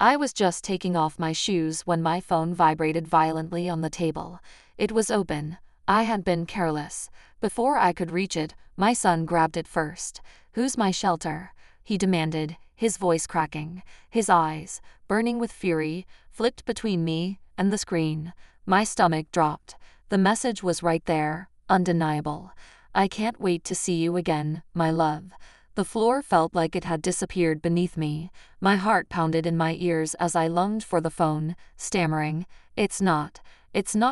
I was just taking off my shoes when my phone vibrated violently on the table. It was open. I had been careless. Before I could reach it, my son grabbed it first. "Who's my shelter?" he demanded, his voice cracking. His eyes, burning with fury, flicked between me and the screen. My stomach dropped. The message was right there, undeniable. "I can't wait to see you again, my love." The floor felt like it had disappeared beneath me. My heart pounded in my ears as I lunged for the phone, stammering, It's not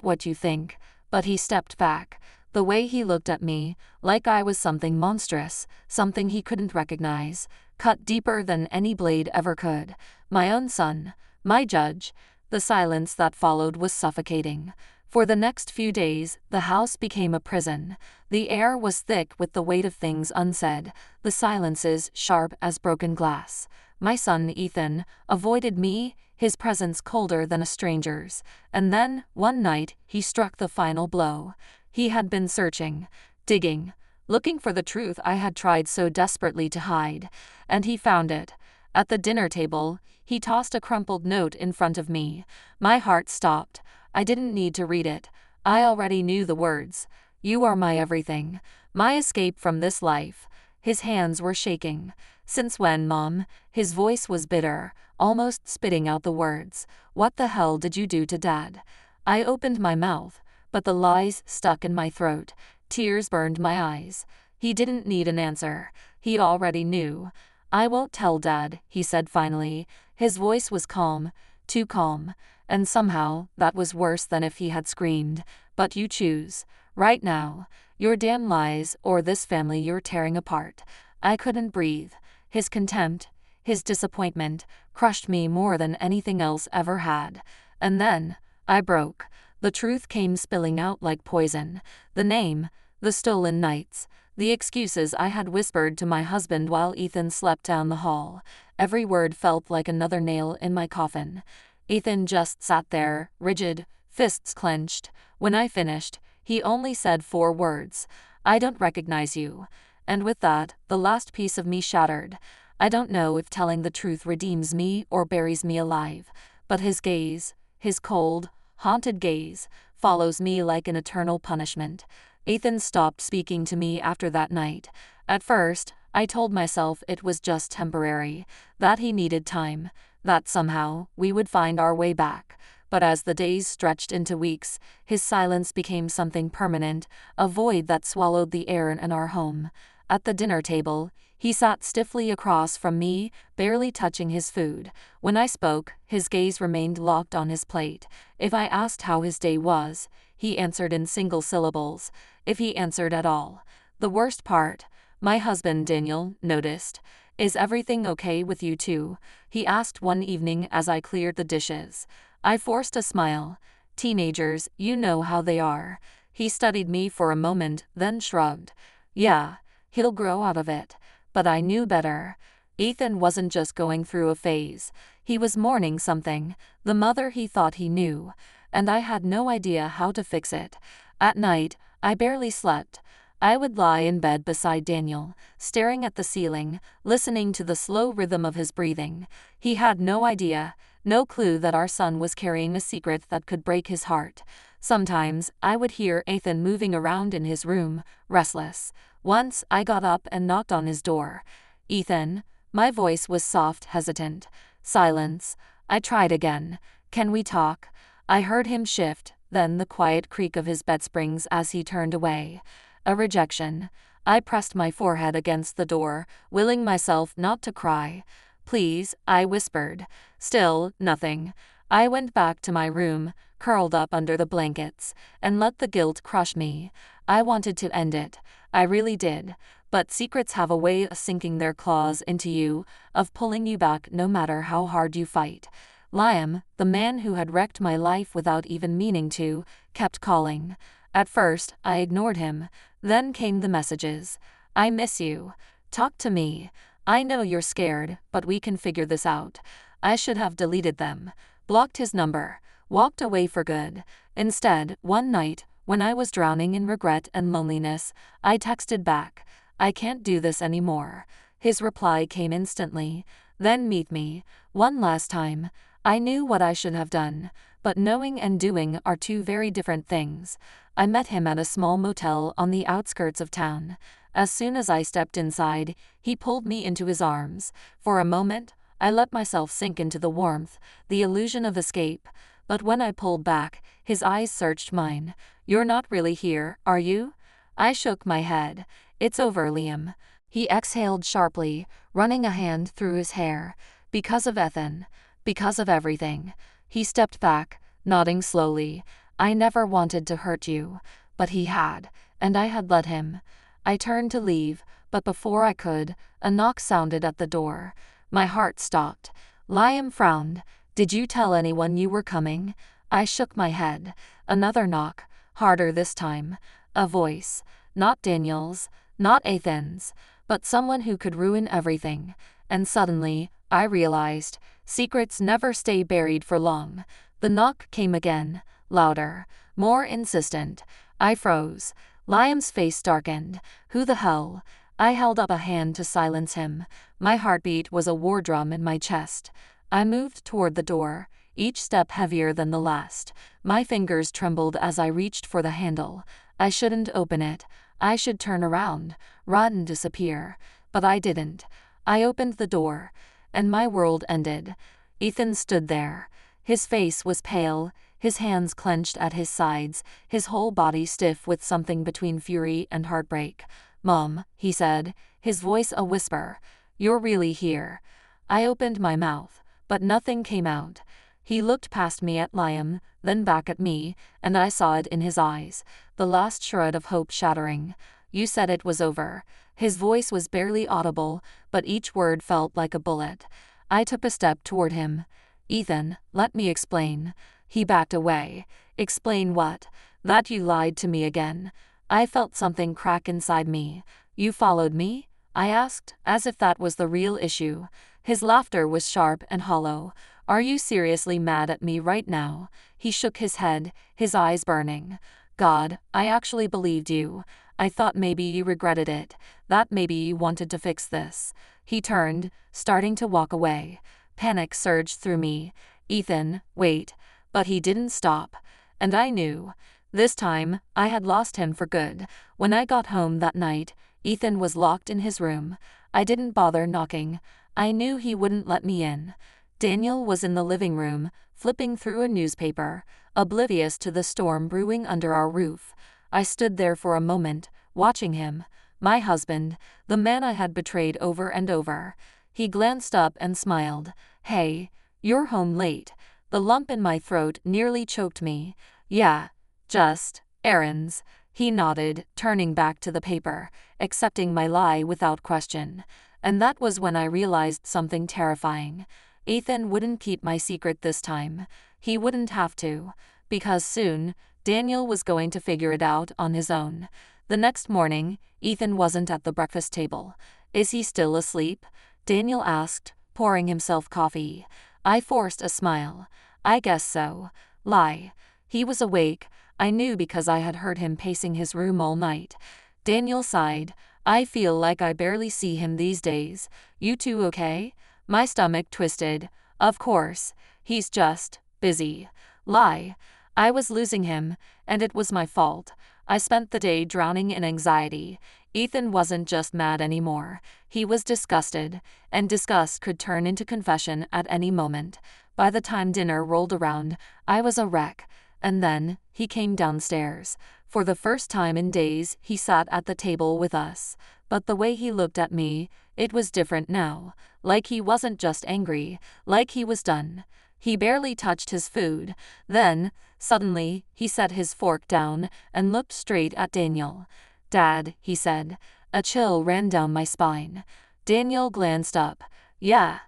what you think." But he stepped back. The way he looked at me, like I was something monstrous, something he couldn't recognize, cut deeper than any blade ever could. My own son, my judge. The silence that followed was suffocating. For the next few days, the house became a prison. The air was thick with the weight of things unsaid, the silences sharp as broken glass. My son Ethan avoided me, his presence colder than a stranger's. And then, one night, he struck the final blow. He had been searching, digging, looking for the truth I had tried so desperately to hide. And he found it. At the dinner table, he tossed a crumpled note in front of me. My heart stopped. I didn't need to read it. I already knew the words. "You are my everything, my escape from this life." His hands were shaking. "Since when, Mom?" His voice was bitter, almost spitting out the words. "What the hell did you do to Dad?" I opened my mouth, but the lies stuck in my throat. Tears burned my eyes. He didn't need an answer. He already knew. "I won't tell Dad," he said finally. His voice was calm, too calm. And somehow, that was worse than if he had screamed. "But you choose. Right now. Your damn lies or this family you're tearing apart." I couldn't breathe. His contempt, his disappointment, crushed me more than anything else ever had. And then, I broke. The truth came spilling out like poison. The name, the stolen nights, the excuses I had whispered to my husband while Ethan slept down the hall. Every word felt like another nail in my coffin. Ethan just sat there, rigid, fists clenched. When I finished, he only said 4 words. "I don't recognize you." And with that, the last piece of me shattered. I don't know if telling the truth redeems me or buries me alive, but his gaze, his cold, haunted gaze, follows me like an eternal punishment. Ethan stopped speaking to me after that night. At first, I told myself it was just temporary, that he needed time, that somehow we would find our way back. But as the days stretched into weeks, his silence became something permanent, a void that swallowed the air in our home. At the dinner table, he sat stiffly across from me, barely touching his food. When I spoke, his gaze remained locked on his plate. If I asked how his day was, he answered in single syllables, if he answered at all. The worst part, my husband Daniel noticed. "Is everything okay with you two?" he asked one evening as I cleared the dishes. I forced a smile. "Teenagers, you know how they are." He studied me for a moment, then shrugged. "Yeah, he'll grow out of it." But I knew better. Ethan wasn't just going through a phase. He was mourning something, the mother he thought he knew. And I had no idea how to fix it. At night, I barely slept. I would lie in bed beside Daniel, staring at the ceiling, listening to the slow rhythm of his breathing. He had no idea, no clue that our son was carrying a secret that could break his heart. Sometimes, I would hear Ethan moving around in his room, restless. Once, I got up and knocked on his door. "Ethan." My voice was soft, hesitant. Silence. I tried again. "Can we talk?" I heard him shift, then the quiet creak of his bedsprings as he turned away. A rejection. I pressed my forehead against the door, willing myself not to cry. "Please," I whispered. Still, nothing. I went back to my room, curled up under the blankets, and let the guilt crush me. I wanted to end it. I really did. But secrets have a way of sinking their claws into you, of pulling you back no matter how hard you fight. Liam, the man who had wrecked my life without even meaning to, kept calling. At first, I ignored him. Then came the messages. "I miss you. Talk to me. I know you're scared, but we can figure this out." I should have deleted them, blocked his number, walked away for good. Instead, one night, when I was drowning in regret and loneliness, I texted back, "I can't do this anymore." His reply came instantly. "Then meet me." One last time. I knew what I should have done, but knowing and doing are two very different things. I met him at a small motel on the outskirts of town. As soon as I stepped inside, he pulled me into his arms. For a moment, I let myself sink into the warmth, the illusion of escape. But when I pulled back, his eyes searched mine. "You're not really here, are you?" I shook my head. "It's over, Liam." He exhaled sharply, running a hand through his hair. "Because of Ethan. Because of everything." He stepped back, nodding slowly. "I never wanted to hurt you. But he had, and I had let him." I turned to leave, but before I could, a knock sounded at the door. My heart stopped. Liam frowned. "Did you tell anyone you were coming?" I shook my head. Another knock, harder this time. A voice. Not Daniel's, not Ethan's, but someone who could ruin everything. And suddenly, I realized, secrets never stay buried for long. The knock came again, louder, more insistent. I froze. Liam's face darkened. "Who the hell?" I held up a hand to silence him. My heartbeat was a war drum in my chest. I moved toward the door, each step heavier than the last. My fingers trembled as I reached for the handle. I shouldn't open it. I should turn around, run and disappear. But I didn't. I opened the door, and my world ended. Ethan stood there. His face was pale, his hands clenched at his sides, his whole body stiff with something between fury and heartbreak. "Mom," he said, his voice a whisper. "You're really here." I opened my mouth, but nothing came out. He looked past me at Liam, then back at me, and I saw it in his eyes, the last shred of hope shattering. "You said it was over." His voice was barely audible, but each word felt like a bullet. I took a step toward him. "Ethan, let me explain." He backed away. "Explain what?" "That you lied to me again." I felt something crack inside me. "You followed me?" I asked, as if that was the real issue. His laughter was sharp and hollow. "Are you seriously mad at me right now?" He shook his head, his eyes burning. "God, I actually believed you. I thought maybe you regretted it, that maybe you wanted to fix this." He turned, starting to walk away. Panic surged through me. "Ethan, wait." But he didn't stop. And I knew. This time, I had lost him for good. When I got home that night, Ethan was locked in his room. I didn't bother knocking. I knew he wouldn't let me in. Daniel was in the living room, flipping through a newspaper, oblivious to the storm brewing under our roof. I stood there for a moment, watching him. My husband, the man I had betrayed over and over. He glanced up and smiled. "Hey, you're home late." The lump in my throat nearly choked me. "Yeah, just errands." He nodded, turning back to the paper, accepting my lie without question. And that was when I realized something terrifying. Ethan wouldn't keep my secret this time. He wouldn't have to. Because soon, Daniel was going to figure it out on his own. The next morning, Ethan wasn't at the breakfast table. "Is he still asleep?" Daniel asked, pouring himself coffee. I forced a smile. "I guess so." Lie. He was awake. I knew because I had heard him pacing his room all night. Daniel sighed. "I feel like I barely see him these days. You two okay?" My stomach twisted. "Of course. He's just busy." Lie. I was losing him, and it was my fault. I spent the day drowning in anxiety. Ethan wasn't just mad anymore. He was disgusted, and disgust could turn into confession at any moment. By the time dinner rolled around, I was a wreck. And then, he came downstairs. For the first time in days, he sat at the table with us. But the way he looked at me, it was different now. Like he wasn't just angry, like he was done. He barely touched his food. Then, suddenly, he set his fork down and looked straight at Daniel. "Dad," he said. A chill ran down my spine. Daniel glanced up. "Yeah."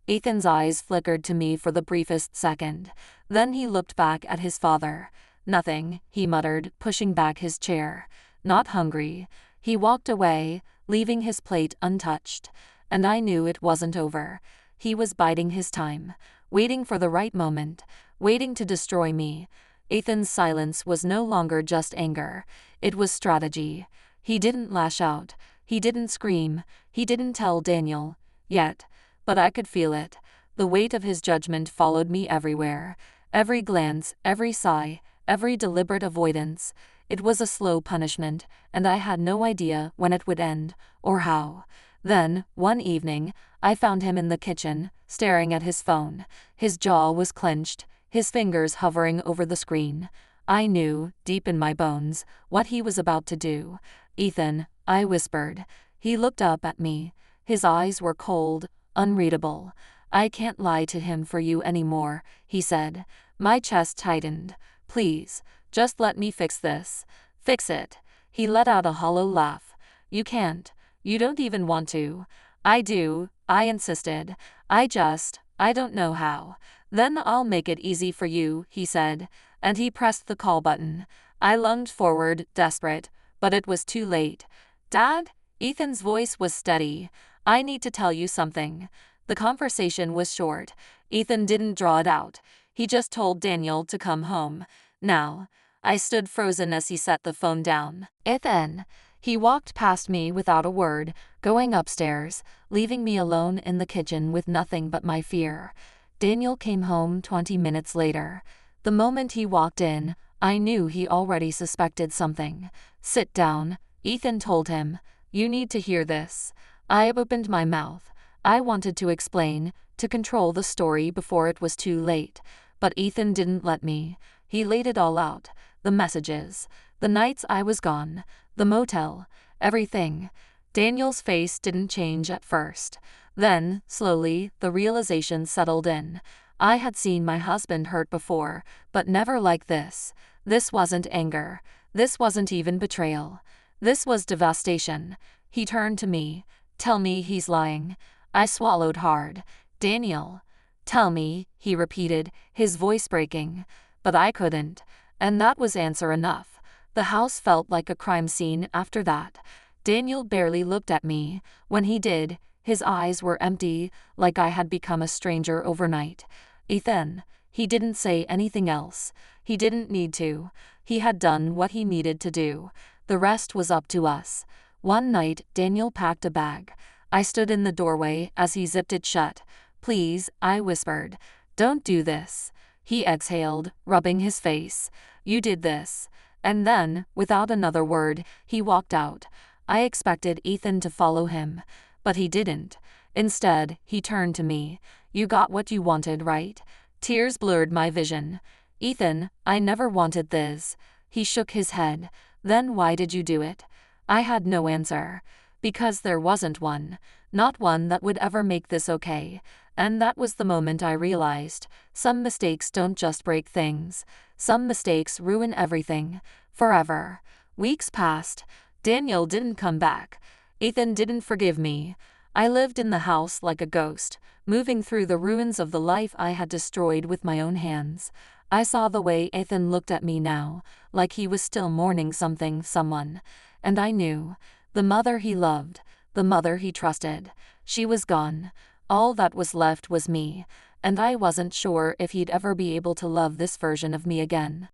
Ethan's eyes flickered to me for the briefest second. Then he looked back at his father. "Nothing," he muttered, pushing back his chair. "Not hungry." He walked away, leaving his plate untouched. And I knew it wasn't over. He was biding his time, waiting for the right moment, waiting to destroy me. Ethan's silence was no longer just anger. It was strategy. He didn't lash out. He didn't scream. He didn't tell Daniel. Yet. But I could feel it. The weight of his judgment followed me everywhere. Every glance, every sigh, every deliberate avoidance. It was a slow punishment, and I had no idea when it would end, or how. Then, one evening, I found him in the kitchen, staring at his phone. His jaw was clenched, his fingers hovering over the screen. I knew, deep in my bones, what he was about to do. "Ethan," I whispered. He looked up at me. His eyes were cold, unreadable. "I can't lie to him for you anymore," he said. My chest tightened. "Please, just let me fix this." "Fix it?" He let out a hollow laugh. "You can't. You don't even want to." "I do," I insisted. I don't know how." "Then I'll make it easy for you," he said, and he pressed the call button. I lunged forward, desperate, but it was too late. "Dad?" Ethan's voice was steady. "I need to tell you something." The conversation was short. Ethan didn't draw it out. He just told Daniel to come home. Now. I stood frozen as he set the phone down. "Ethan." He walked past me without a word, going upstairs, leaving me alone in the kitchen with nothing but my fear. Daniel came home 20 minutes later. The moment he walked in, I knew he already suspected something. "Sit down," Ethan told him. "You need to hear this." I opened my mouth. I wanted to explain, to control the story before it was too late. But Ethan didn't let me. He laid it all out. The messages. The nights I was gone. The motel. Everything. Daniel's face didn't change at first. Then, slowly, the realization settled in. I had seen my husband hurt before, but never like this. This wasn't anger. This wasn't even betrayal. This was devastation. He turned to me. "Tell me he's lying." I swallowed hard. "Daniel." "Tell me," he repeated, his voice breaking. But I couldn't. And that was answer enough. The house felt like a crime scene after that. Daniel barely looked at me. When he did, his eyes were empty, like I had become a stranger overnight. "Ethan." He didn't say anything else. He didn't need to. He had done what he needed to do. The rest was up to us. One night, Daniel packed a bag. I stood in the doorway as he zipped it shut. "Please," I whispered. "Don't do this." He exhaled, rubbing his face. "You did this." And then, without another word, he walked out. I expected Ethan to follow him. But he didn't. Instead, he turned to me. "You got what you wanted, right?" Tears blurred my vision. "Ethan, I never wanted this." He shook his head. "Then why did you do it?" I had no answer. Because there wasn't one. Not one that would ever make this okay. And that was the moment I realized, some mistakes don't just break things. Some mistakes ruin everything. Forever. Weeks passed. Daniel didn't come back. Ethan didn't forgive me. I lived in the house like a ghost, moving through the ruins of the life I had destroyed with my own hands. I saw the way Ethan looked at me now, like he was still mourning something, someone. And I knew. The mother he loved. The mother he trusted. She was gone. All that was left was me. And I wasn't sure if he'd ever be able to love this version of me again.